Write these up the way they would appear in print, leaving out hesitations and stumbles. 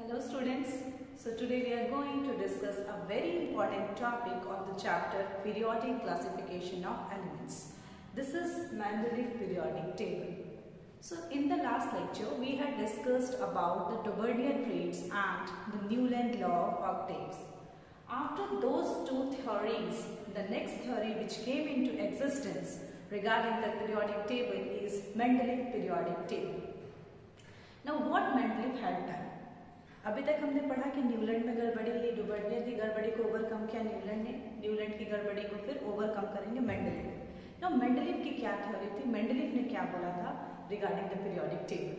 Hello students. So today we are going to discuss a very important topic of the chapter periodic classification of elements. This is Mendeleev periodic table. So in the last lecture we had discussed about the Tabernian traits and the Newland law of octaves. After those two theories, the next theory which came into existence regarding the periodic table is Mendeleev periodic table. Now what Mendeleev had done? अभी तक हमने पढ़ा कि Newland में गड़बड़ी है, डुबर्नियर की गड़बड़ी को ओवरकम किया न्यूलैंड ने, न्यूलैंड की गड़बड़ी को फिर ओवरकम करेंगे मेंडलीव। नाउ मेंडलीव की क्या थ्योरी थी, मेंडलीव ने क्या बोला था regarding the periodic table?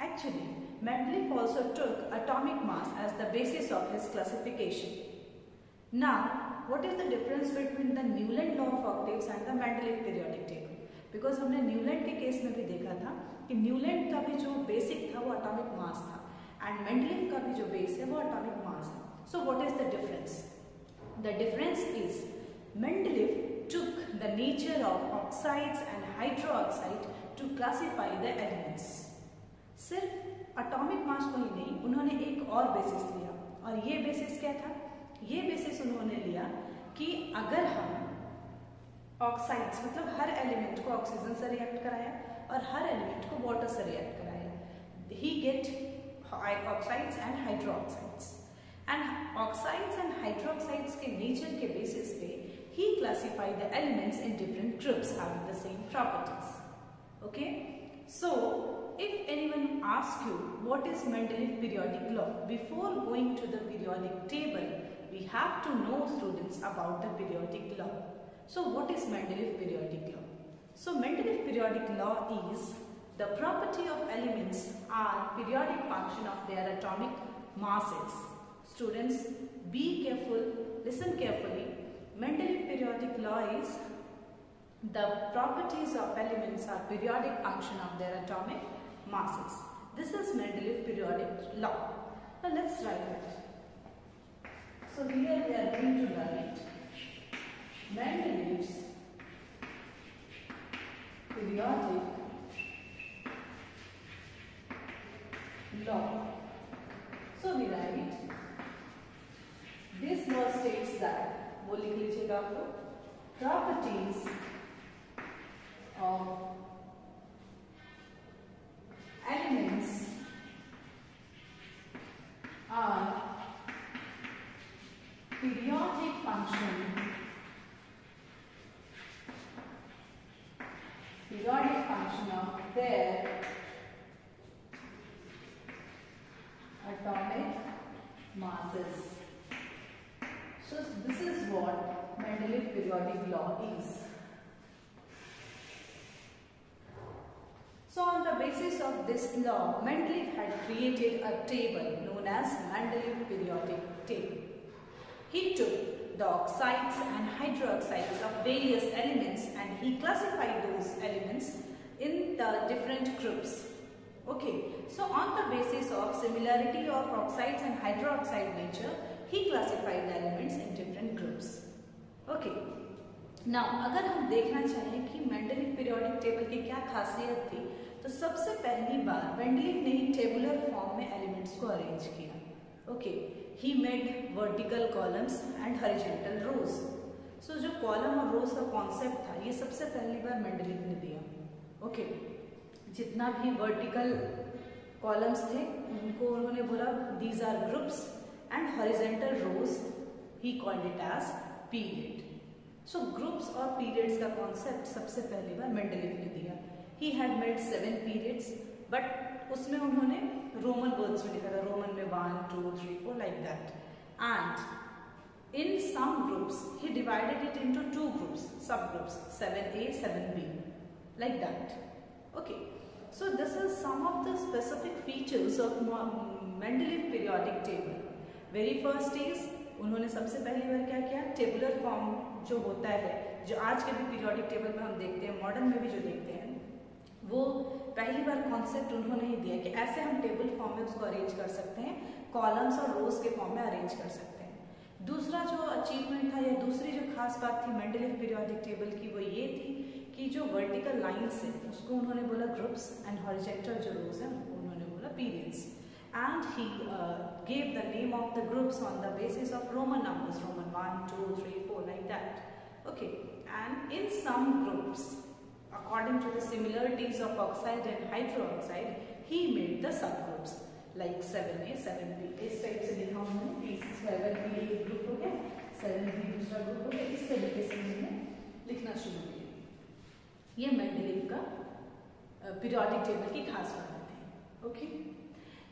Actually Mendeleev also took atomic mass as the basis of his classification. Now what is the difference between the Newland law of octaves and the Mendeleev periodic table? Because हमने Newland के case में भी देखा था कि Newland का भी जो बेसिक था वो एटॉमिक मास था एंड मेंडलीव का भी जो बेस है वो एटॉमिक मास है। So what is the difference? The difference is Mendeleev took the nature of oxides and hydroxide to classify the elements. सिर्फ एटॉमिक मास को ही नहीं, उन्होंने एक और बेसिस लिया, और ये बेसिस क्या था? ये बेसिस उन्होंने लिया कि अगर हम ऑक्साइड्स मतलब हर एलिमेंट को ऑक्सीजन से रिएक्ट कराया और हर एलिमेंट को वाटर से रिएक्ट कराया, ही gate oxides and hydroxides, and oxides and hydroxides के nature के basis पे he classified the elements in different groups having the same properties. Okay, so if anyone asks you what is Mendeleev periodic law, before going to the periodic table we have to know, students, about the periodic law. So what is Mendeleev periodic law? So Mendeleev periodic law is the property of elements are periodic function of their atomic masses. Students, be careful, listen carefully. Mendeleev periodic law is the properties of elements are periodic function of their atomic masses. This is Mendeleev periodic law. Now let's write it. So here we are going to write Mendeleev's periodic law. So we write, this law states that, वो लिख लीजिएगा आप लोग, properties of elements are periodic function of their atomic masses. So this is what Mendeleev periodic law is. So on the basis of this law, Mendeleev had created a table known as Mendeleev periodic table. He took the oxides and hydroxides of various elements and he classified those elements in the different groups. Okay, so on the basis of similarity of oxides and hydroxide nature, he classified the elements in different groups. Okay, now अगर हम देखना चाहें कि Mendeleev periodic table की क्या खासियत थी, तो सबसे पहली बार मेंडलीव ने टेबुलर फॉर्म में एलिमेंट्स को अरेंज किया. Okay, he made vertical columns and horizontal rows. So जो कॉलम और रोज का कॉन्सेप्ट था, ये सबसे पहली बार मेंडलीव ने दिया. Okay, जितना भी वर्टिकल कॉलम्स थे उनको उन्होंने बोला these are groups and horizontal rows he called it as period. So groups और पीरियड्स का कॉन्सेप्ट सबसे पहली बार मेंडलीव ने दिया. He had made 7 periods, but उसमें उन्होंने रोमन वर्ड्स में लिखा था, रोमन में 1 2 3 4 like that. And in some groups he divided it into 2 groups, subgroups 7A 7B like that. Okay, so this is some of the specific features of Mendeleev periodic table. Very first is उन्होंने सबसे पहली बार क्या किया, tabular form जो होता है, जो आज के भी पीरियोडिक टेबल में हम देखते हैं, मॉडर्न में भी जो देखते हैं, वो पहली बार कॉन्सेप्ट उन्होंने ही दिया कि ऐसे हम टेबल फॉर्म में उसको अरेंज कर सकते हैं, कॉलम्स और रोज के फॉर्म में अरेंज कर सकते हैं. दूसरा जो अचीवमेंट था या दूसरी जो खास बात थी मेंडलीव पीरियोडिक टेबल की, वो ये थी कि जो वर्टिकल लाइन्स है उसको उन्होंने बोला ग्रुप्स एंड हॉरिजेंटल जो रोज है उनको उन्होंने बोला periods. and he gave the name of the groups on the basis of Roman numbers, Roman 1, 2, 3, 4, like that. Okay, and in some groups, according to the similarities of oxide and hydroxide, he made the subgroups like 7A, 7B. इस type से लिखा हूँ मैंने, 7B एक group हो गया, 7B दूसरा group हो गया, इस तरीके से मैंने लिखना शुरू किया. ये मेंडेलीव का पीरियोडिक टेबल की खास बात है. Okay,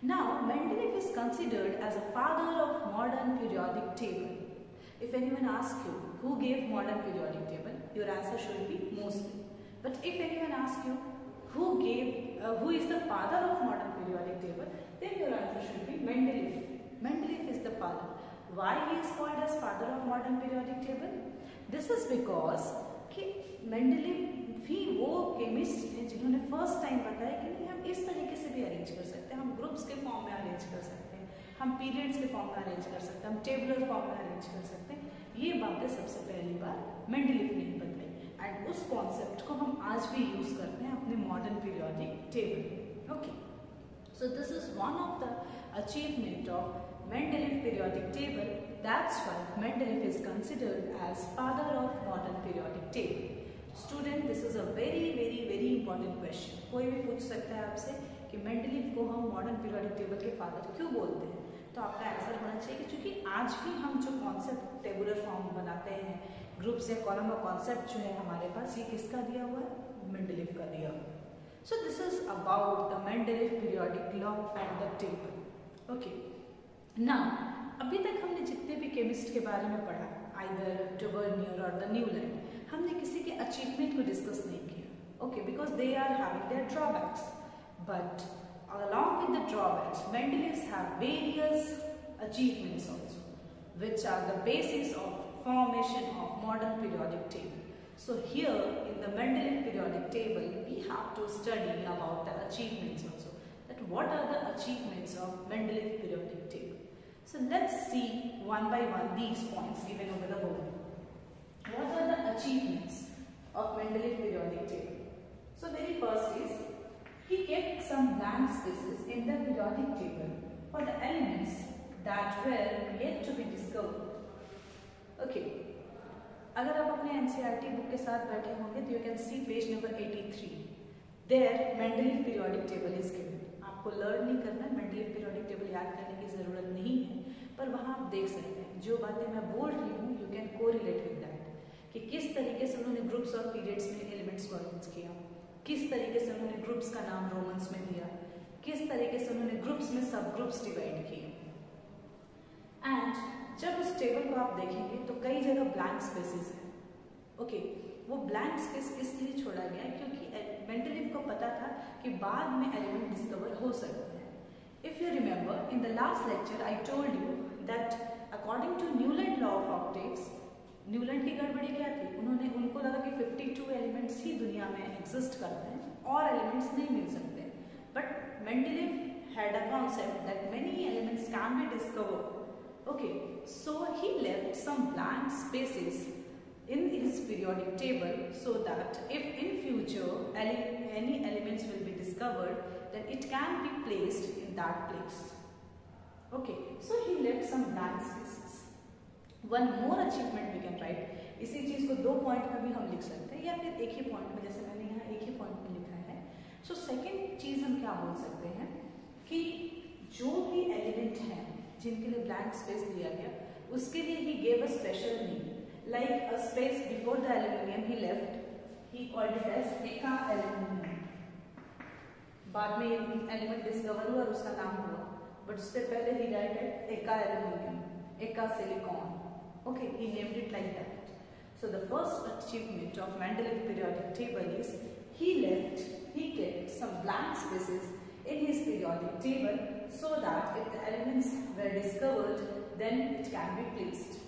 now Mendeleev is considered as a father of modern periodic table. If anyone asks you who gave modern periodic table, your answer should be Moseley. But if anyone asks you who is the father of modern periodic table, then your answer should be Mendeleev. Mendeleev is the father. Why he is called as father of modern periodic table? This is because कि Mendeleev भी वो chemist हैं जिन्होंने first time बताया कि नहीं, हम इस तरीके से भी अरेंज कर सकते हैं, हम ग्रुप्स के फॉर्म में अरेंज कर सकते हैं, हम पीरियड्स के फॉर्म में अरेंज कर सकते हैं, हम टेबुलर फॉर्म में अरेंज कर सकते हैं. ये बातें सबसे पहली बार मेंडेलीव ने बताई, एंड उस कॉन्सेप्ट को हम आज भी यूज करते हैं अपने modern periodic table. Okay, so this is one of the achievement of Mendeleev periodic table. That's why Mendeleev is considered as father of modern periodic table. Student, this is a very important question. कोई भी पूछ सकता है आपसे कि Mendeleev को हम modern periodic table के फादर क्यों बोलते हैं, तो आपका आंसर होना चाहिए कि क्योंकि आज भी हम जो कॉन्सेप्ट टेबुलर फॉर्म बनाते हैं, ग्रुप्स या कॉलम का कॉन्सेप्ट जो है हमारे पास, ये किसका दिया हुआ है, मेंडेलीव का दिया हुआ है. So this is about the Mendeleev periodic law and the table. Okay, now अभी तक हमने जितने भी केमिस्ट के बारे में पढ़ा, आइदर टुवर्नियर और द न्यूलैंड, हमने किसी के अचीवमेंट को डिस्कस नहीं किया. Okay, because they are having their drawbacks, but along with the drawbacks, Mendeleevs have various achievements also, which are the basis of formation of modern periodic table. So here in the Mendeleev periodic table, we have to study about the achievements also. That what are the achievements of Mendeleev periodic table? So let's see one by one these points given over the board. What are the achievements of Mendeleev periodic table? So very first is, he kept some blank spaces in the periodic table for the elements that were yet to be discovered. Okay, अगर आप अपने NCERT book के साथ बैठे होंगे तो you can see page number 83. There Mendeleev periodic table is given. आपको learn नहीं करना, Mendeleev periodic table याद करने की जरूरत नहीं है, पर वहाँ आप देख सकते हैं जो बातें मैं बोल रही हूँ, you can correlate with that, कि किस तरीके से उन्होंने ग्रुप्स और पीरियड्स में एलिमेंट्स को अरेंज किया, किस तरीके से उन्होंने ग्रुप्स का नाम रोमन्स में दिया, किस तरीके से उन्होंने ग्रुप्स में सब ग्रुप्स डिवाइड किए. एंड जब उस टेबल को आप देखेंगे तो कई जगह ब्लैंक स्पेसेस हैं. ओके, वो ब्लैंक स्पेस इसलिए छोड़ा गया क्योंकि मेंडेलीव को पता था कि बाद में एलिमेंट डिस्कवर हो सकते हैं. If you remember in the last lecture I told you that according to Newland law of octaves, Newland की गड़बड़ी क्या थी, उनको लगा कि 52 एलिमेंट्स ही दुनिया में एग्जिस्ट करते हैं और एलिमेंट्स नहीं मिल सकते. But Mendeleev had a concept that many elements can be discovered. Okay, so he left some blank spaces in his periodic table so that if in future any elements will be discovered, then it can be placed in that place. Okay, so he left some blank spaces. One more achievement we can write. इसी चीज को दो point में भी हम लिख सकते हैं या फिर एक ही पॉइंट में, जैसे मैंने यहाँ एक ही पॉइंट में लिखा है. सो सेकेंड चीज हम क्या बोल सकते हैं कि जो भी एलिमेंट है जिनके लिए ब्लैंक स्पेस दिया गया, उसके लिए ही gave a special name. Like a space before the aluminium he left, he called it as Eka aluminium. बाद में एलिमेंट डिस्कवर हुआ और उसका नाम हुआ, बट उससे पहले he wrote Eka aluminium, Eka silicon. Okay, he named it like that. So the first achievement of Mendeleev periodic table is he kept some blank spaces in his periodic table so that if the elements were discovered, then it can be placed.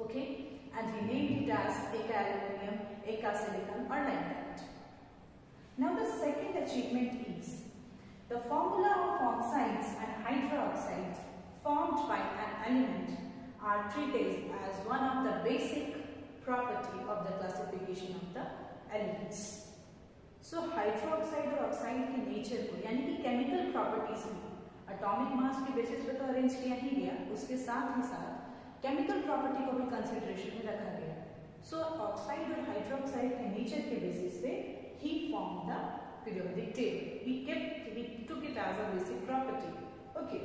Okay, and he named it as Eka aluminium, Eka silicon, or like that. Now the second achievement is the formula of oxides and hydroxides formed by an element are treated as one of the basic property of the classification of the elements. So hydroxide और oxide के nature को, यानी कि chemical properties में atomic mass के basis पे तो arrange किया ही गया, उसके साथ ही साथ केमिकल प्रॉपर्टी को भी कंसिडरेशन में रखा गया। सो ऑक्साइड और हाइड्रोक्साइड के नेचर के बेसिस पे ही form the periodic table. He took it as a basic property. Okay.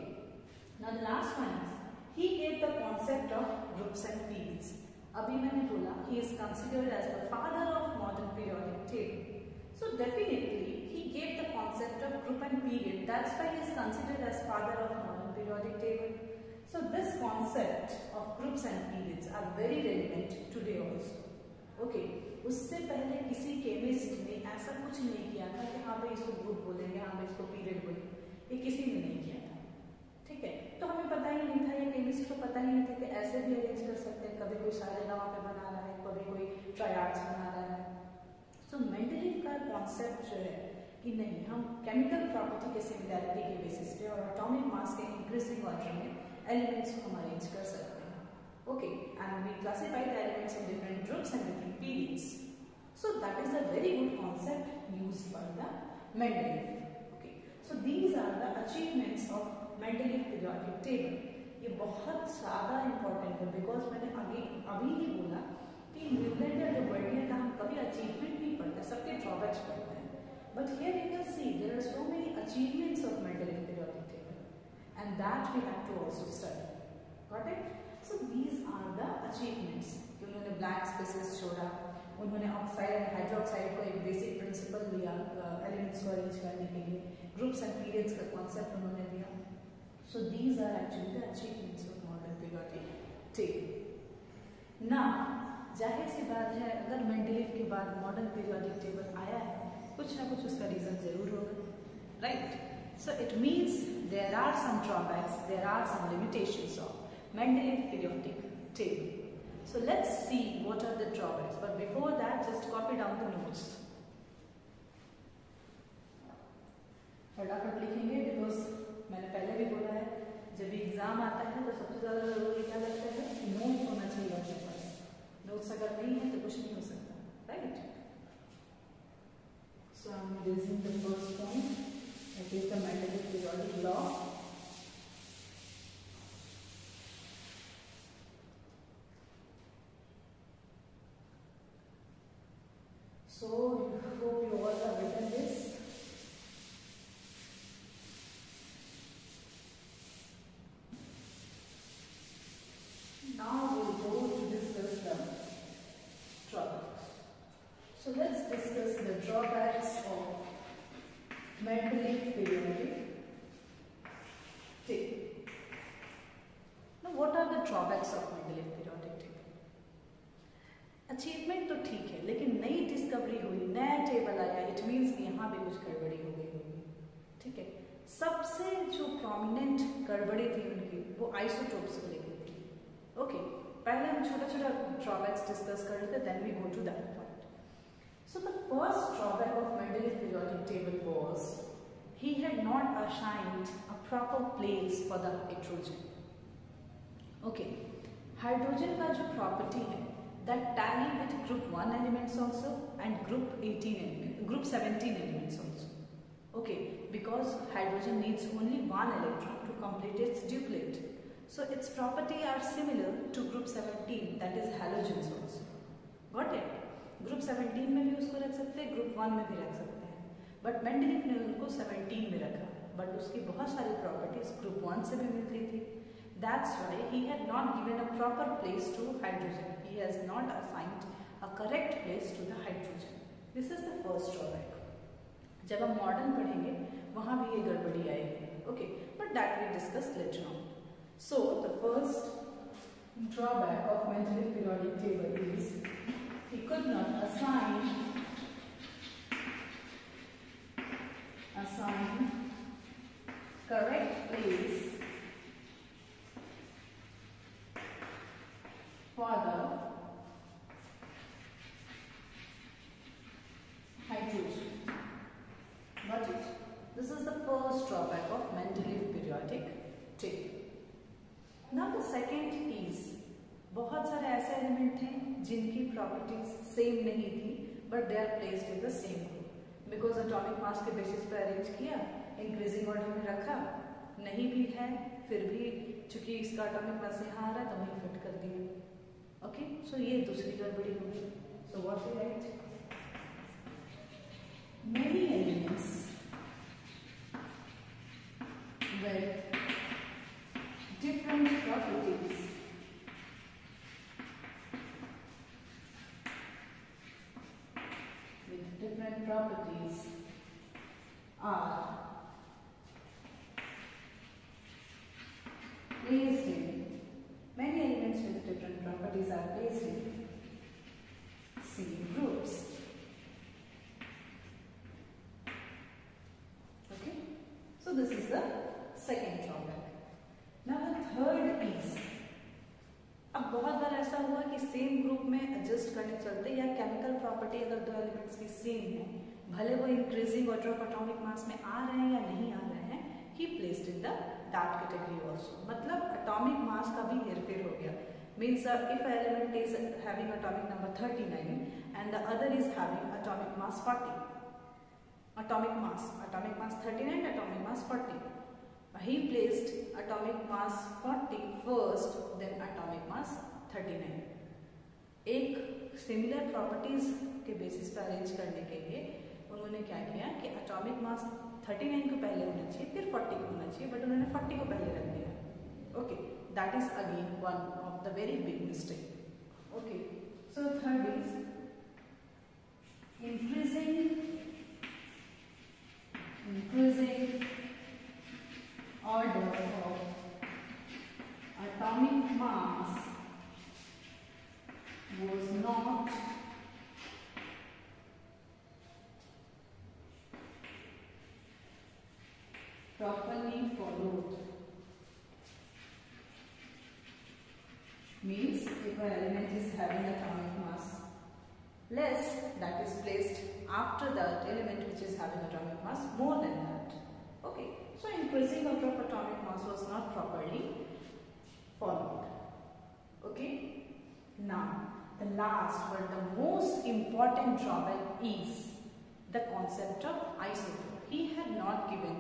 Now the last one is he gave the concept of groups and periods. अभी मैंने बोला he is considered as the father of modern periodic table. So definitely he gave the concept of group and period. That's why he is considered as father of modern periodic table. So this concept of groups and periods are very relevant today also. Okay. उससे पहले किसी chemist ने ऐसा कुछ नहीं किया था कि हाँ भाई इसको ग्रुप बोलेंगे, हाँ भाई इसको पीरियड बोलेंगे, ये किसी ने नहीं किया था। ठीक है, तो हमें पता ही नहीं था, ये केमिस्ट को पता ही नहीं था कि ऐसे भी अरेंज कर सकते हैं, कभी कोई सारे गाँव पे बना रहा है, कभी कोई ट्रायड्स बना रहा है। सो मेंडलीव का कॉन्सेप्ट जो है कि नहीं, हम केमिकल प्रॉपर्टी के सिमिलैरिटी के बेसिस पे और एटॉमिक मास के इंक्रीजिंग ऑर्डर में एलिमेंट्स को हम अरेंज कर सकते हैं। Okay, and we classify the elements in different groups and different periods. So that is a very good concept used by the Mendeleev. Okay, so these are the achievements of Mendeleev periodic table. ये बहुत ज़्यादा important है because मैंने अभी ही बोला कि Newland और Bernier का हम कभी अचीवमेंट नहीं पढ़ते, सबके ड्रॉबैक्स पढ़ते हैं. But here you can see there are so many achievements of Mendeleev periodic table, and that we have to also study. Got it? So these are the achievements. उन्होंने blank spaces छोड़ा, उन्होंने oxide and hydroxide को एक basic principle दिया elements को arrange करने के लिए, ग्रुप्स एंड पीरियड्स का कॉन्सेप्ट उन्होंने दिया. So these are actually the achievements of modern periodic table. Now जाहिर सी बात है, अगर मेंडलीव के बाद मॉडर्न पीरियोडिक टेबल आया है, कुछ ना कुछ उसका रीजन जरूर होगा, right? So it means there are some drawbacks, there are some limitations of Mendeleev periodic table. So let's see what are the drawbacks. But before that, just copy down the notes. फटाफट लिखेंगे because मैंने पहले भी बोला है, जब भी exam आता है तो सबसे ज़्यादा जरूरी क्या लगता है कि नोट्स होना चाहिए अपने पास. नोट्स अगर नहीं है तो कुछ नहीं हो सकता, right? So I'm raising the first point. That is the Mendeleev periodic law. So, I hope you all have written this. Now we'll go to discuss the drawbacks. So let's discuss the drawbacks of Mendeleev periodic table. Now what are the drawbacks of Mendeleev periodic table? Achievement तो ठीक है, लेकिन नई discovery हुई, नया table आया, it means कि यहाँ भी कुछ गड़बड़ी हो गई होगी. ठीक है, सबसे जो प्रोमिनेंट गड़बड़ी थी उनकी वो आइसोटोप्स को लेकर थी. ओके, पहले हम छोटा छोटा ड्रॉबैक्स डिस्कस कर रहे थे, then we go to that point. So the first drawback of Mendeleev periodic table was he had not assigned a proper place for the hydrogen. Okay, hydrogen का जो प्रॉपर्टी है that tally with group 1 elements also and group 17 elements also. Okay, because hydrogen needs only one electron to complete its duplet. So its property are similar to group 17, that is halogens also. Got it? Group 17 में भी उसको रख सकते हैं, group 1 में भी रख सकते हैं. But मेंडलीव ने उनको 17 में रखा. But उसकी बहुत सारी properties group 1 से भी मिलती थी. That's why he had not given a proper place to hydrogen. He has not assigned a correct place to the hydrogen. This is the first drawback. जब हम मॉडर्न पढ़ेंगे वहाँ भी ये गड़बड़ी आएगी. Okay, but that we discuss later on. So the first drawback of Mendeleev periodic table is he could not assign correct place for the hydrogen. Got it? This is the first drawback of Mendeleev periodic table. Now the second is, बहुत सारे ऐसे element थे जिनकी properties same नहीं थी, but they are placed in the same group because atomic mass के basis पर arrange किया, इंक्रीजिंग ऑर्डर में रखा, नहीं भी है, फिर भी चूंकि इसका एटॉमिक मास यहाँ आ रहा है तो वहीं फिट कर दिया। ओके, सो ये दूसरी गड़बड़ी हो गई। So what we write, many elements with different properties are placed in, many elements with different properties are placed in same groups. Okay, so this is the second drawback. Now the third is, अब बहुत बार ऐसा हुआ कि same group में adjust करने चलते या chemical property अगर दो एलिमेंट्स की सेम है, भले वो increasing order of atomic mass में आ रहे हैं या नहीं आ रहे हैं, ही placed in the that category also. मतलब एटॉमिक मास का भी हेरफेर हो गया। Means if element is having atomic number 39 and the other is having atomic mass 40, atomic mass 39, atomic mass 40. He placed atomic mass 40 first, then atomic mass 39. एक similar properties के basis पर arrange करने के लिए उन्होंने क्या किया कि एटॉमिक मास 39 को पहले होना चाहिए, फिर 40 को होना चाहिए, बट उन्होंने 40 को पहले रख दिया। Okay, that is again one of the very big mistake. Okay, so third is increasing order of atomic mass was not properly followed. Means if an element is having atomic mass less, that is placed after that element which is having atomic mass more than that. Okay, so increasing order of atomic mass was not properly followed. Okay, now the last but the most important drawback is the concept of isotope. He had not given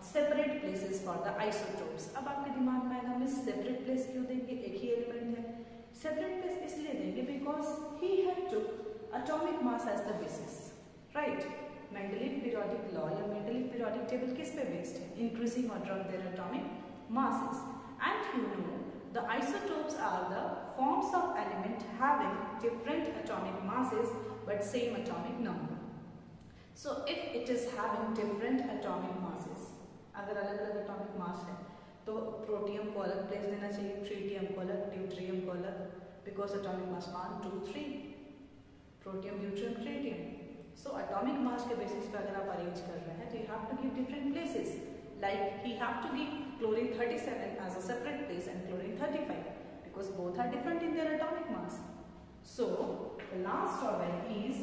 separate places for the isotopes. अब आपके दिमाग में आएगा, miss separate place क्यों देंगे, एक ही element है। Separate place इसलिए देंगे because he had took atomic mass as the basis, right? Mendeleev periodic law या Mendeleev periodic table किस पे based है? Increasing order of their atomic masses. And you know the isotopes are the forms of element having different atomic masses but same atomic number. So if it is having different atomic masses, अगर अलग अलग atomic mass है तो protium को अलग place देना चाहिए, tritium को अलग, ड्यूट्रियम को अलग, because atomic mass 1, 2, 3, protium, deuterium, tritium. So atomic mass के basis पे अगर आप अरेंज कर रहे हैं तो you have to give different places. Like he have to give chlorine 37 as a separate place and chlorine 35 because both are different in their atomic mass. So the last drawback is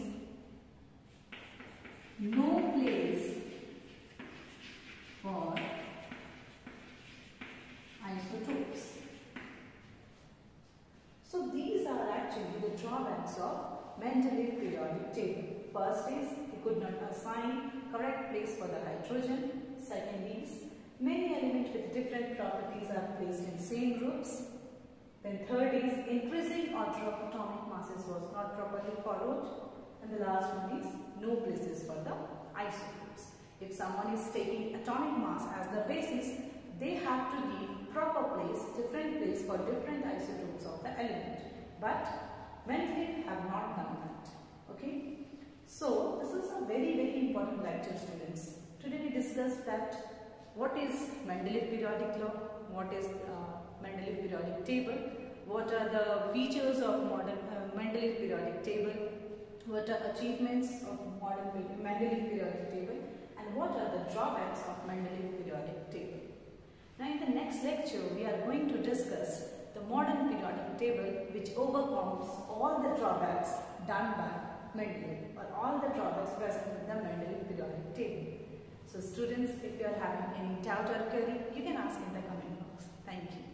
no place for isotopes. So these are actually the drawbacks of Mendeleev periodic table. First is he could not assign correct place for the hydrogen. Second is many elements with different properties are placed in same groups. Then third is increasing order of atomic masses was not properly followed. And the last one is no places for the isotopes. If someone is taking atomic mass as the basis, they have to give proper place, different place for different isotopes of the element. But Mendeleev have not done that. Okay. So this is a very important lecture, students. Today we discussed that what is Mendeleev periodic law, what is Mendeleev periodic table, what are the features of modern Mendeleev periodic table, what are achievements of modern Mendeleev periodic table, and what are the drawbacks of Mendeleev periodic table. Now in the next lecture we are going to discuss the modern periodic table which overcomes all the drawbacks done by Mendeleev or all the drawbacks present in the Mendeleev periodic table. So students, if you are having any doubt or query, you can ask in the comment box. Thank you.